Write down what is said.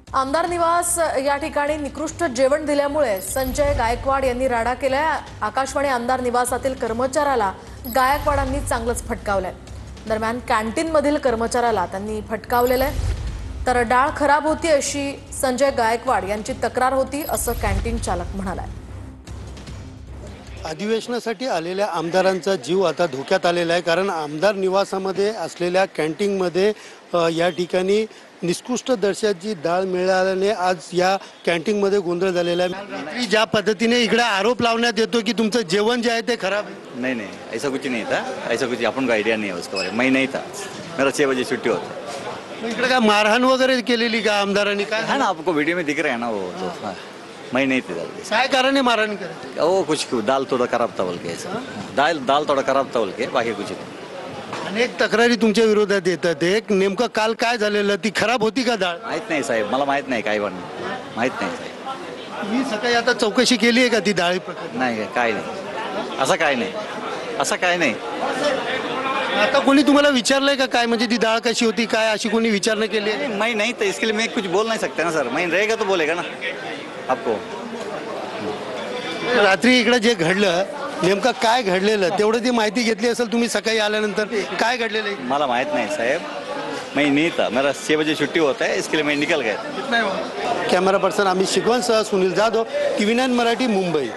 आमदार निवास या ठिकाणी निकृष्ट जेवण दिल्यामुळे संजय गायकवाड यांनी राडा केलाय। आकाशवाणी आमदार निवासातील कर्मचाऱ्याला गायकवाडांनी चांगलंच फटकावलंय। दरम्यान कॅन्टीन मधील कर्मचाऱ्याला त्यांनी फटकावलेलं आहे। तर डाळ खराब होती अशी संजय गायकवाड यांची तक्रार होती असं कॅन्टीन चालक म्हणालाय। अधिवेशनासाठी आलेल्या आमदारांचा जीव आता धोक्यात आलेला आहे, कारण आमदार निवासामध्ये असलेल्या कॅन्टीनमध्ये या ठिकाणी निकृष्ट दर्जाची डाळ मिळाल्याने आज या कॅन्टीनमध्ये गोंधळ झालेला आहे। ज्या पद्धतीने इकडे आरोप लावण्यात येतो की तुमचं जेवण जे आहे ते खराब आहे। नहीं नहीं, ऐसा कुछ नहीं था। ऐसा कुछ अपन को आइडिया नहीं है उसके बारे में। मैं नहीं था, मेरा 6 बजे छुट्टी होता। इकडे काय मारहाण वगैरे केलेली का आमदारांनी? काय है ना, आपको वीडियो में दिख रहा है ना वो तो। हाँ, मैं नहीं थी। काय कारण आहे मारहाण करायची? वो कुछ दाल थोड़ा खराब था बोल के ऐसा। दाल थोड़ा खराब था बोल के, बाकी कुछ नहीं। अनेक तक्रारी तुमच्या विरोधात येतात। एक नेमकं काल काय झालेलं? ती खराब होती का डाळ? माहित नाही साहेब, मला माहित नाही काय पण माहित नाही साहेब। मी सकाळी आता चौकशी केली आहे का ती डाळी प्रकरणी? नाही, काय नाही, असं काय नाही, असं काय नाही। आता कोणी तुम्हाला विचारलंय का काय, म्हणजे ती डाळ कशी होती काय, अशी कोणी विचारणा केली आहे? मैं नहीं था, इसके लिए मैं कुछ बोल नहीं सकते ना सर। मैं रहेगा तो बोलेगा ना आपको। रात्री इकडे जे घडलं नेमकं काय घडलेलं तेवढं ती माहिती घेतली असेल तुम्ही सकाळी आल्यानंतर? काय घडलेलं आहे? मला माहित नाही साहेब, मैं नहीं था। मेरा 6 बजे छुट्टी होता है, इसके लिए मैं निकल गया। कॅमेरा पर्सन अमित शिगवणसह सुनील जाधव, TV9 मराठी, मुंबई।